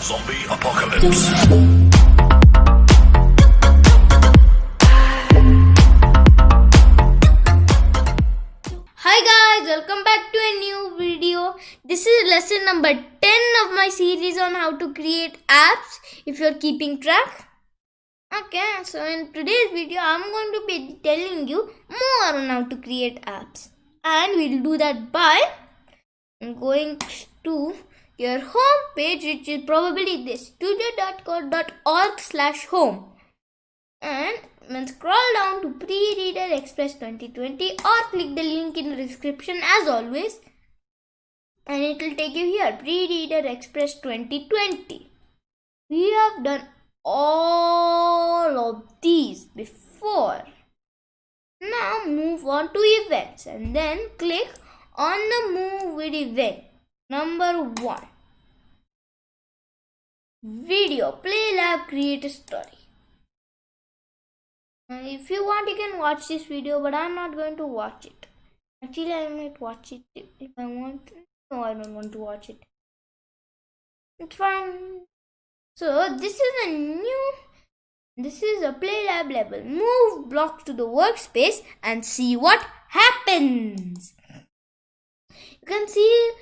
Zombie apocalypse. Hi guys, welcome back to a new video. This is lesson number 10 of my series on how to create apps if you're keeping track. Okay, so in today's video I'm going to be telling you more on how to create apps. And we'll do that by going to your home page, which is probably this studio.code.org/home, and then scroll down to Pre-Reader Express 2020 or click the link in the description as always, and it will take you here, Pre-Reader Express 2020. We have done all of these before. Now move on to events and then click on the move with event. Number 1, video, play lab, create a story. If you want, you can watch this video, but I'm not going to watch it. Actually, I might watch it if I want. No, I don't want to watch it. It's fine. So this is a play lab level. Move blocks to the workspace and see what happens. You can see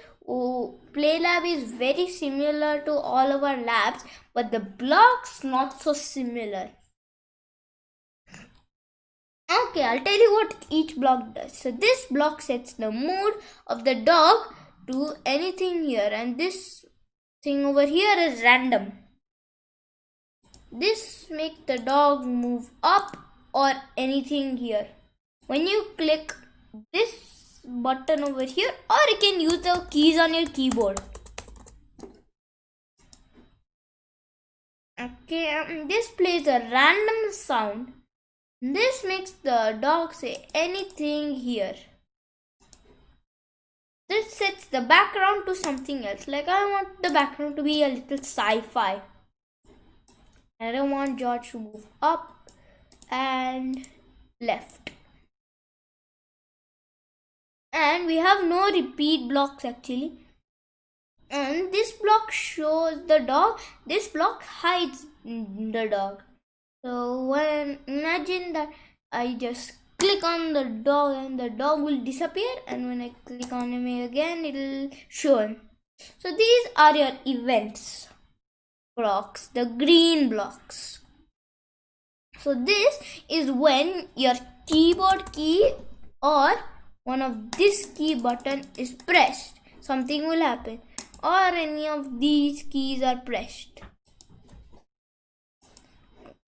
play lab is very similar to all of our labs, but the blocks not so similar. Okay, I'll tell you what each block does. So this block sets the mood of the dog to anything here, and this thing over here is random. This makes the dog move up or anything here. When you click this button over here, or you can use the keys on your keyboard. Okay, this plays a random sound. This makes the dog say anything here. This sets the background to something else. Like I want the background to be a little sci-fi. I don't want George to move up and left. And we have no repeat blocks actually. And this block shows the dog. This block hides the dog. So when imagine that I just click on the dog and the dog will disappear, and when I click on him again, it will show him. So these are your events blocks, the green blocks. So this is when your keyboard key or one of this key button is pressed, something will happen, or any of these keys are pressed.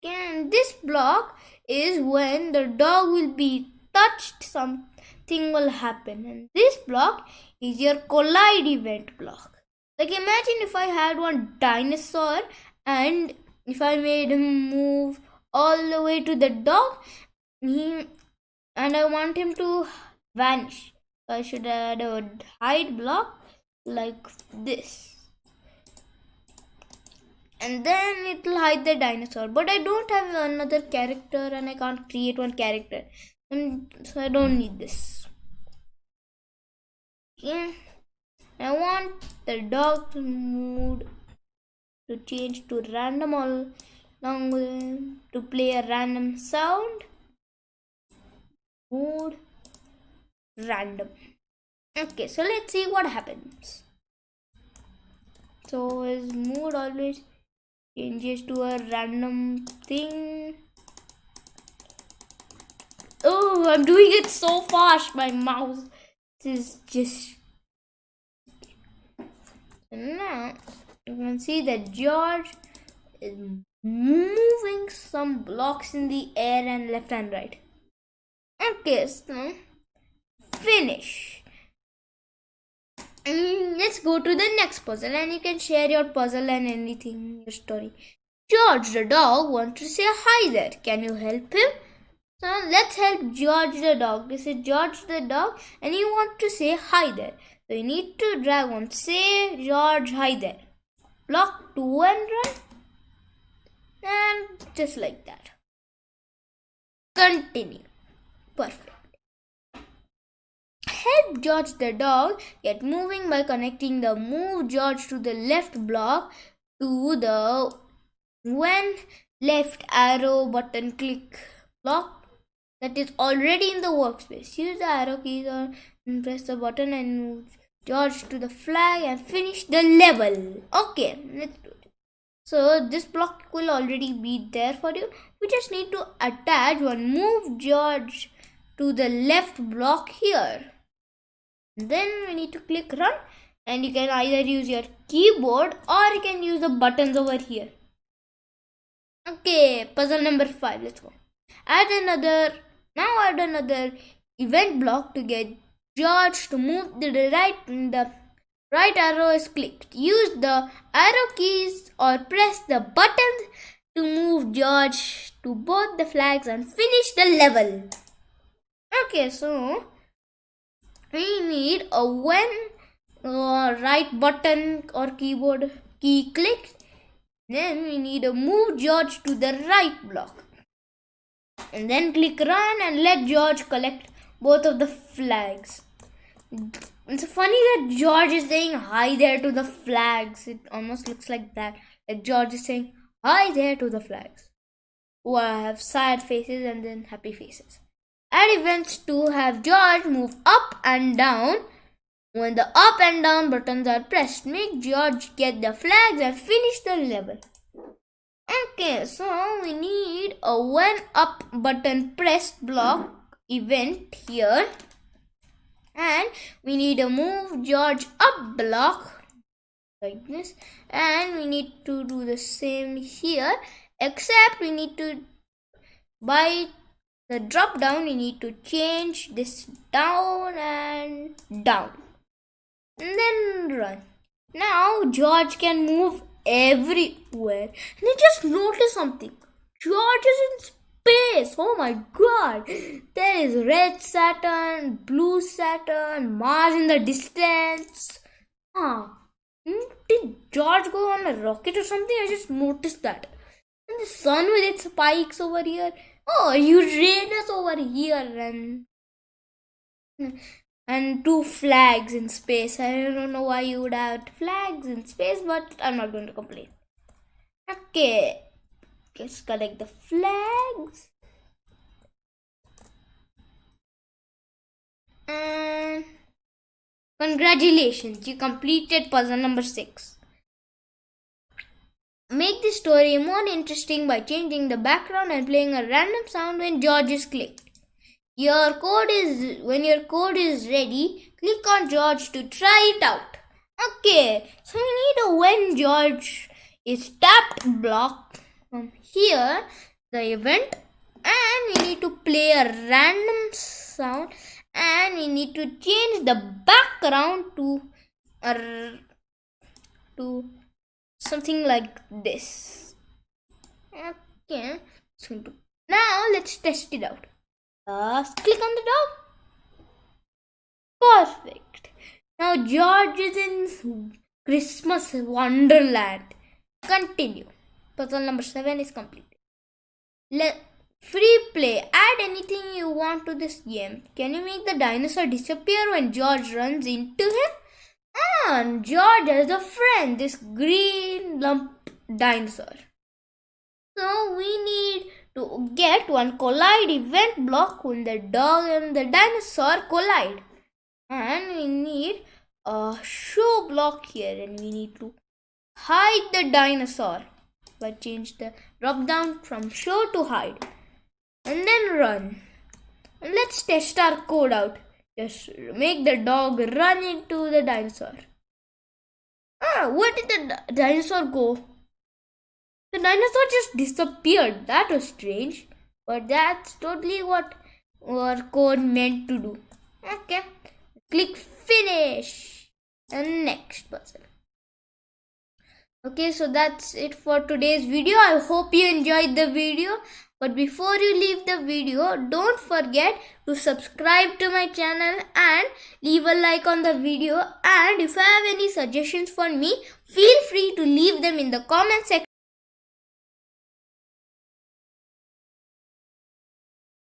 And this block is when the dog will be touched, something will happen. And this block is your collide event block. Like imagine if I had one dinosaur and if I made him move all the way to the dog, and I want him to vanish. So I should add a hide block like this. And then it will hide the dinosaur. But I don't have another character and I can't create one character. So I don't need this. Okay. I want the dog mood to change to random along with to play a random sound. Mood random. Okay, so let's see what happens. So his mood always changes to a random thing. Oh, I'm doing it so fast. My mouse is just. Now you can see that George is moving some blocks in the air and left and right. Okay, so finish. Let's go to the next puzzle, and you can share your puzzle and anything in your story. George the dog wants to say hi there. Can you help him? So let's help George the dog. This is George the dog and he wants to say hi there. So you need to drag on say George hi there. Block 2 and run. And just like that. Continue. Perfect. Help George the dog get moving by connecting the move George to the left block to the when left arrow button click block that is already in the workspace. Use the arrow keys or press the button and move George to the flag and finish the level. Okay, let's do it. So this block will already be there for you. We just need to attach one move George to the left block here. Then we need to click run, and you can either use your keyboard or you can use the buttons over here. Okay, puzzle number 5. Let's go. Add another event block to get George to move to the right. The right arrow is clicked. Use the arrow keys or press the buttons to move George to both the flags and finish the level. Okay, so we need a when right button or keyboard key clicked. Then we need to move George to the right block. And then click run and let George collect both of the flags. It's funny that George is saying hi there to the flags. It almost looks like that. Like George is saying hi there to the flags, who have sad faces and then happy faces. Add events to have George move up and down. When the up and down buttons are pressed, make George get the flags and finish the level. Okay, so we need a when up button pressed block event here. And we need a move George up block like this. And we need to do the same here, except we need to, by the drop down, we need to change this down and down. And then run. Now George can move everywhere. And I just noticed something. George is in space. Oh my god. There is red Saturn, blue Saturn, Mars in the distance. Did George go on a rocket or something? I just noticed that. And the sun with its spikes over here. Oh, Uranus over here. And two flags in space. I don't know why you would have flags in space, but I'm not going to complain. Okay, let's collect the flags. And congratulations, you completed puzzle number 6. Make the story more interesting by changing the background and playing a random sound when George is clicked. When your code is ready, click on George to try it out. Okay, so we need a when George is tapped block from here, the event, and we need to play a random sound, and we need to change the background to something like this. Okay, so now let's test it out. Just click on the dog. Perfect. Now George is in Christmas Wonderland. Continue. Puzzle number 7 is completed. Free play. Add anything you want to this game. Can you make the dinosaur disappear when George runs into him? And George has a friend, this green lump dinosaur. So we need to get one collide event block when the dog and the dinosaur collide. And we need a show block here, and we need to hide the dinosaur by change the drop down from show to hide. And then run. And let's test our code out. Just make the dog run into the dinosaur. Where did the dinosaur go? The dinosaur just disappeared. That was strange. But that's totally what our code meant to do. Okay. Click finish. And next puzzle. Okay, so that's it for today's video. I hope you enjoyed the video. But before you leave the video, don't forget to subscribe to my channel and leave a like on the video. And if you have any suggestions for me, feel free to leave them in the comment section.